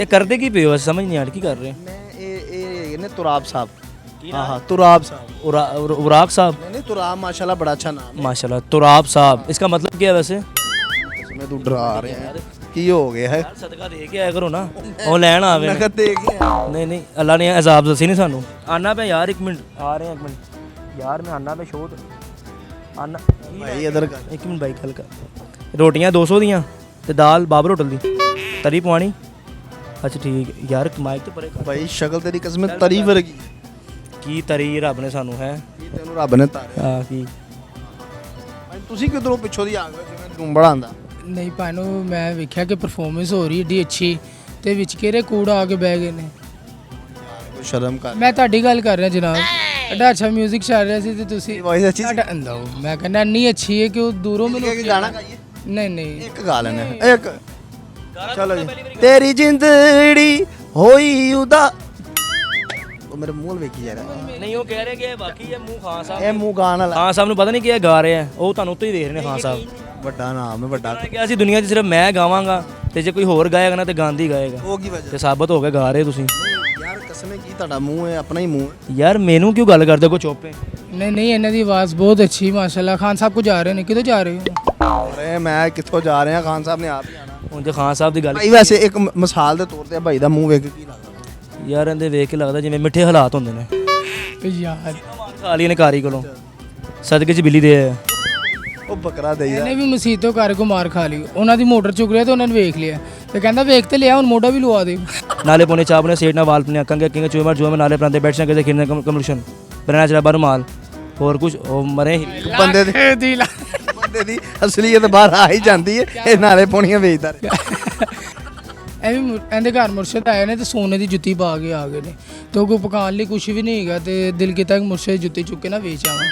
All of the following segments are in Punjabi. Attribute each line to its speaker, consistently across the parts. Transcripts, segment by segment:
Speaker 1: ਇਹ ਕਰਦੇ ਕੀ ਪਏ ਹੋ ਸਮਝ ਨਹੀਂ ਆ ਰਹੀ ਕੀ ਕਰ ਰਹੇ
Speaker 2: मैं ये ने तुराब साहब हाँ हाँ तुराब साहब
Speaker 1: उराक साहब
Speaker 2: नहीं नहीं तुराब माशाल्लाह बड़ा अच्छा नाम
Speaker 1: माशाल्लाह तुराब साहब इसका मतलब क्या है वैसे
Speaker 2: है इसमें तू डरा रहे हैं की हो गया है
Speaker 1: यार सदका दे के आया करो ना ਉਹ ਲੈਣ ਆਵੇ ਨੇ।
Speaker 2: नकद दे गया
Speaker 1: ਨਹੀਂ ਨਹੀਂ ਅੱਲਾ ਨੇ ਅਜ਼ਾਬ ਦੱਸੀ ਨਹੀਂ ਸਾਨੂੰ ਆਨਾ ਪਿਆ ਯਾਰ 1 ਮਿੰਟ ਆ ਰਹੇ 1 ਮਿੰਟ ਯਾਰ ਮੈਂ ਆਨਾ ਪਿਆ ਸ਼ੋਧ ਆਨਾ
Speaker 2: भाई इधर कर
Speaker 1: 1 ਮਿੰਟ ਬਾਈ ਗੱਲ ਕਰ ਰੋਟੀਆਂ 200 ਦੀਆਂ ਤੇ ਦਾਲ ਬਾਬਰ ਹੋਟਲ ਦੀ ਤਰੀ ਪਵਾਣੀ ਅੱਛਾ ਠੀਕ ਯਾਰ ਮਾਈਕ ਤੇ ਪਰੇ ਕਰ।
Speaker 2: भाई शक्ल तेरी कसम तरी वर्गी
Speaker 1: ਕੀ ਤਰੀ ਰੱਬ ਨੇ ਸਾਨੂੰ ਹੈ
Speaker 2: ਕੀ ਤੈਨੂੰ ਰੱਬ ਨੇ ਤਾਰਿਆ
Speaker 1: ਆ ਕੀ
Speaker 2: ਭਾਈ ਤੁਸੀਂ ਕਿਧਰੋਂ ਪਿੱਛੋਂ ਦੀ ਆ ਗਏ ਜਿਵੇਂ ਗੁੰਬੜਾ ਆਂਦਾ
Speaker 3: ਨਹੀਂ ਭਾਨੂੰ ਮੈਂ ਵੇਖਿਆ ਕਿ ਪਰਫਾਰਮੈਂਸ ਹੋ ਰਹੀ ਏਡੀ ਅੱਛੀ ਤੇ ਵਿੱਚ ਕਿਹੜੇ ਕੂੜਾ ਆ ਕੇ ਬਹਿ ਗਏ ਨੇ
Speaker 2: ਕੋਈ ਸ਼ਰਮ ਕਰ
Speaker 3: ਮੈਂ ਤੁਹਾਡੀ ਗੱਲ ਕਰ ਰਿਹਾ ਜਨਾਬ ਐਡਾ ਅੱਛਾ 뮤직 ਚੱਲ ਰਿਹਾ ਸੀ ਤੇ ਤੁਸੀਂ
Speaker 2: ਵੌਇਸ ਅੱਛੀ ਸੀ
Speaker 3: ਤੁਹਾਡਾ ਲਓ, ਮੈਂ ਕਹਿੰਦਾ ਇੰਨੀ ਅੱਛੀ ਹੈ ਕਿ ਉਹ ਦੂਰੋਂ ਮੈਨੂੰ
Speaker 2: ਇੱਕ ਗਾਣਾ ਗਾਈਏ
Speaker 3: ਨਹੀਂ ਨਹੀਂ
Speaker 2: ਇੱਕ ਗਾ ਲੈਣਾ ਇੱਕ ਚਲੋ ਜੀ ਤੇਰੀ ਜਿੰਦੜੀ ਹੋਈ ਉਦਾ ਉਹ ਮੇਰੇ ਮੂੰਹ ਵੇਖੀ ਜਾ ਰਿਹਾ
Speaker 1: ਨਹੀਂ ਉਹ ਕਹਿ ਰਹੇ ਕਿ ਬਾਕੀ ਹੈ ਮੂੰਹ ਖਾਨ ਸਾਹਿਬ
Speaker 2: ਇਹ ਮੂੰਹ ਗਾਣ ਵਾਲਾ
Speaker 1: ਖਾਨ ਸਾਹਿਬ ਨੂੰ ਪਤਾ ਨਹੀਂ ਕੀ ਇਹ ਗਾ ਰਹੇ ਆ ਉਹ ਤੁਹਾਨੂੰ ਉੱਤੋਂ ਹੀ ਦੇਖ ਰਹੇ ਨੇ ਖਾਨ ਸਾਹਿਬ
Speaker 2: ਵੱਡਾ ਨਾਮ ਹੈ ਵੱਡਾ
Speaker 1: ਉਹਨਾਂ ਨੇ ਕਿਹਾ ਸੀ ਦੁਨੀਆ 'ਚ ਸਿਰਫ ਮੈਂ ਗਾਵਾਂਗਾ ਤੇ ਜੇ ਕੋਈ ਹੋਰ ਗਾਏਗਾ ਨਾ ਤੇ ਗਾਂਧੀ ਗਾਏਗਾ
Speaker 2: ਉਹ ਕੀ ਵਜ੍ਹਾ
Speaker 1: ਤੇ ਸਾਬਤ ਹੋ ਕੇ ਗਾ ਰਹੇ ਤੁਸੀਂ
Speaker 2: ਯਾਰ ਕਸਮੇ ਕੀ ਤੁਹਾਡਾ ਮੂੰਹ ਹੈ ਆਪਣਾ ਹੀ ਮੂੰਹ ਹੈ
Speaker 1: ਯਾਰ ਮੈਨੂੰ ਕਿਉਂ ਗੱਲ ਕਰਦੇ ਕੋ ਚੁੱਪੇ
Speaker 3: ਨਹੀਂ ਨਹੀਂ ਇਹਨਾਂ ਦੀ ਆਵਾਜ਼ ਬਹੁਤ ਅੱਛੀ ਮਾਸ਼ਾਅੱਲਾ ਖਾਨ ਸਾਹਿਬ ਕੋ ਜਾ ਰਹੇ ਨੇ ਕਿੱਧਰ ਜਾ ਰਹੇ ਹੋ
Speaker 2: ਅਰੇ ਮੈਂ ਕਿੱਥੋਂ ਜਾ ਰਿਹਾ ਖਾਨ ਸਾਹਿਬ ਨੇ ਆਪ ਹੀ ਆਣਾ
Speaker 1: ਹੁਣ ਜੇ ਖਾਨ ਸਾਹਿਬ ਦੀ ਗੱਲ
Speaker 2: ਭਾਈ ਵੈਸੇ ਇੱਕ ਮਿਸਾਲ ਦੇ ਤੌਰ ਤੇ ਭਾਈ ਦਾ ਮੂੰਹ ਵੇਖ ਕੇ ਕੀ ਲੱਗਦਾ
Speaker 1: ਯਾਰ ਇਹਦੇ ਵੇਖ ਕੇ ਲੱਗਦਾ ਜਿਵੇਂ ਮਿੱਠੇ ਹਾਲਾਤ ਹੁੰਦੇ ਨੇ
Speaker 3: ਤੇ ਯਾਰ
Speaker 1: ਖਾ ਲਈ ਨੇ ਕਾਰੀ ਕੋਲੋਂ ਸਦਕੇ 'ਚ ਬਿੱਲੀ ਦੇ ਆਇਆ
Speaker 2: ਉਹ ਬੱਕਰਾ ਦੇਈਦਾ
Speaker 3: ਇਹਨੇ ਵੀ ਮਸੀਤੋਂ ਘਰ ਕੋ ਮਾਰ ਖਾ ਲਈ ਉਹਨਾਂ ਦੀ ਮੋਟਰ ਚੁੱਕ ਰਿਹਾ ਤੇ ਉਹਨਾਂ ਨੇ ਵੇਖ ਲਿਆ ਤੇ ਕਹਿੰਦਾ ਵੇਖ ਤੇ ਲਿਆ ਹੁਣ ਮੋਢਾ ਵੀ ਲਵਾ ਦੇ
Speaker 1: ਨਾਲੇ ਪੋਨੇ ਚਾਹ ਆਪਣੇ ਸੇਟ ਨਾਲ ਵਾਲ ਪਨੇ ਆਕਾਂਗੇ ਕਿੰਗੇ ਚੂਮਰ ਜੋ ਨਾਲੇ ਪ੍ਰਾਂਤੇ ਬੈਠ ਕੇ ਖੇਡਣੇ ਕਮਿਸ਼ਨ ਬਰਨਾ ਚਲਾ ਬਾਰ ਮਾਲ ਹੋਰ ਕੁਝ ਉਹ ਮਰੇ
Speaker 2: ਬੰਦੇ ਦੀ ਬੰਦੇ ਦੀ ਅਸਲੀਅਤ ਬਾਹਰ ਆ ਹੀ ਜਾਂਦੀ ਹੈ ਇਹ ਨਾਲੇ ਪੋਣੀਆਂ ਵੇਚਦਾ ਰਿਹਾ
Speaker 3: ਐਵੇਂ ਇਹਦੇ ਘਰ ਮੁਰਸ਼ਦ ਆਏ ਨੇ ਤੇ ਸੋਨੇ ਦੀ ਜੁੱਤੀ ਪਾ ਕੇ ਆ ਗਏ ਨੇ ਤੇ ਉਹ ਕੋ ਪਕਾਉਣ ਲਈ ਕੁਝ ਵੀ ਨਹੀਂ ਹੈਗਾ ਤੇ ਦਿਲ ਕੀਤਾ ਕਿ ਮੁਰਸ਼ਦ ਜੁੱਤੀ ਚੁੱਕ ਕੇ ਨਾ ਵੇਚ ਆਵਾਂ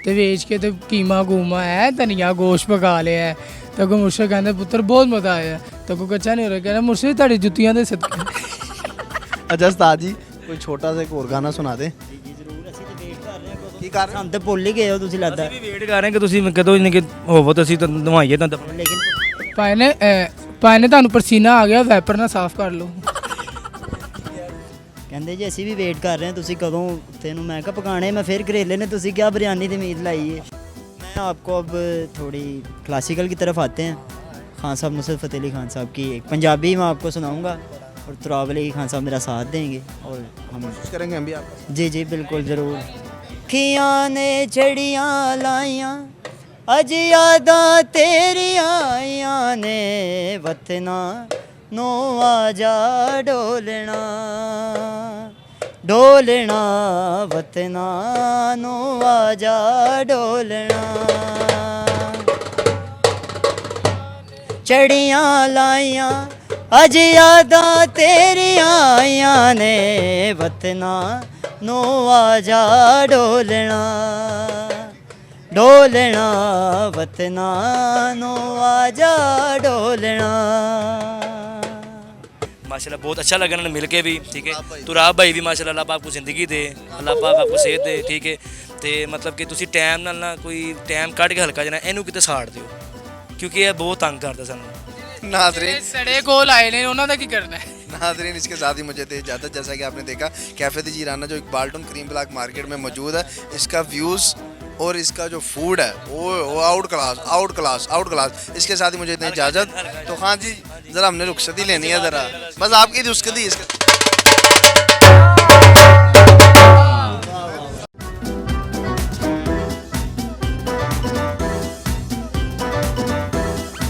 Speaker 3: ਤੇ ਵੇਚ ਕੇ ਤੇ ਕੀਮਾ ਗੂਮਾ ਹੈ ਧਨੀਆ ਗੋਸ਼ਤ ਪਕਾ ਲਿਆ ਹੈ। ਤੇ ਕੋ ਮੁਰਸ਼ਦ ਕਹਿੰਦੇ ਪੁੱਤਰ ਬਹੁਤ ਮਜ਼ਾ ਆਇਆ ਤੇ ਕੋ ਕੱਚਾ ਨਹੀਂ ਹੋ ਰਿਹਾ ਕਹਿੰਦਾ ਮੁਰਸ਼ਦ ਤੁਹਾਡੀ ਜੁੱਤੀਆਂ ਦੇ ਸਦਕੇ
Speaker 2: ਅੱਛਾ ਉਸਤਾਦ ਜੀ ਕੋਈ ਛੋਟਾ ਜਿਹਾ ਇੱਕ ਹੋਰ ਗਾਣਾ ਸੁਣਾ ਦੇ
Speaker 4: ਜੀ ਜ਼ਰੂਰ ਅਸੀਂ ਤੇ ਵੇਟ ਕਰ ਰਹੇ ਹਾਂ
Speaker 2: ਕੀ ਕਰ ਰਹੇ
Speaker 4: ਸਾਨੂੰ ਤੇ ਭੁੱਲ ਹੀ ਗਏ ਹੋ ਤੁਸੀਂ ਲੱਗਦਾ
Speaker 1: ਅਸੀਂ ਵੀ ਵੇਟ ਕਰ ਰਹੇ ਕਿ ਤੁਸੀਂ ਕਦੋਂ ਨਹੀਂ ਕਿ ਹੋਵੋ ਤਾਂ ਅਸੀਂ ਤਾਂ ਨਵਾਈਏ ਤਾਂ
Speaker 4: ਲੇਕਿਨ
Speaker 3: ਪਾਏ ਨੇ ਤੁਹਾਨੂੰ ਪਸੀਨਾ ਆ ਗਿਆ ਵੈਪਰ ਨਾਲ ਸਾਫ਼ ਕਰ ਲਓ
Speaker 4: ਕਹਿੰਦੇ ਜੀ ਅਸੀਂ ਵੀ ਵੇਟ ਕਰ ਰਹੇ ਹਾਂ ਤੁਸੀਂ ਕਦੋਂ ਤੈਨੂੰ ਮੈਂ ਕਿਹਾ ਪਕਾਣੇ ਮੈਂ ਫਿਰ ਕਰੇਲੇ ने ਤੁਸੀਂ क्या बिरयानी की उम्मीद लाई है मैं आपको अब थोड़ी क्लासिकल की तरफ आते हैं खान साहब नुसरत फ़तेह अली खान साहब की एक पंजाबी मैं आपको सुनाऊंगा और तुराब अली खान साहब मेरा साथ देंगे और हम
Speaker 2: कोशिश करेंगे हम भी आपका
Speaker 4: जी जी बिल्कुल ज़रूर खियां ने छड़ियां लाइयां अज यादां तेरियां आइयां ने वतना नो आजा डोलना डोलना वतना नो आजा डोलना चढ़ियां लाइयां अज यादां तेरियां आइयां ने वतना नो आजा डोलना डोलना वतना नो आजा डोलना
Speaker 1: माशाल्लाह बहुत अच्छा लगा ना मिल के भी ठीक है तुराब भाई भी माशाल्लाह अल्लाह पाक आपको ज़िंदगी दे अल्लाह पाक आपको सेहत दे ठीक है ਤੇ ਮਤਲਬ ਕਿ ਤੁਸੀਂ ਟਾਈਮ ਨਾਲ ਨਾ ਕੋਈ ਟਾਈਮ ਕੱਢ ਕੇ ਹਲਕਾ ਜਣਾ ਇਹਨੂੰ ਕਿਤੇ ਸਾੜ ਦਿਓ ਕਿਉਂਕਿ ਇਹ ਬਹੁਤ ਤੰਗ ਕਰਦਾ ਸਾਨੂੰ
Speaker 2: नाजरीन
Speaker 3: ਸੜੇ ਕੋਲ ਆਏ ਨੇ ਉਹਨਾਂ ਦਾ ਕੀ करना है
Speaker 2: नाजरीन इसके साथ ही मुझे दे इजाज़त जैसा कि आपने देखा कैफ़े दी जीराना जो इकबाल टाउन करीम ब्लॉक मार्केट में मौजूद है इसका व्यूज़ और इसका जो फूड है वो आउट क्लास इसके साथ ही मुझे इतनी इजाज़त तो खान जी ज़रा हमने रुखसती लेनी है ज़रा बस आपकी रुखसती इसके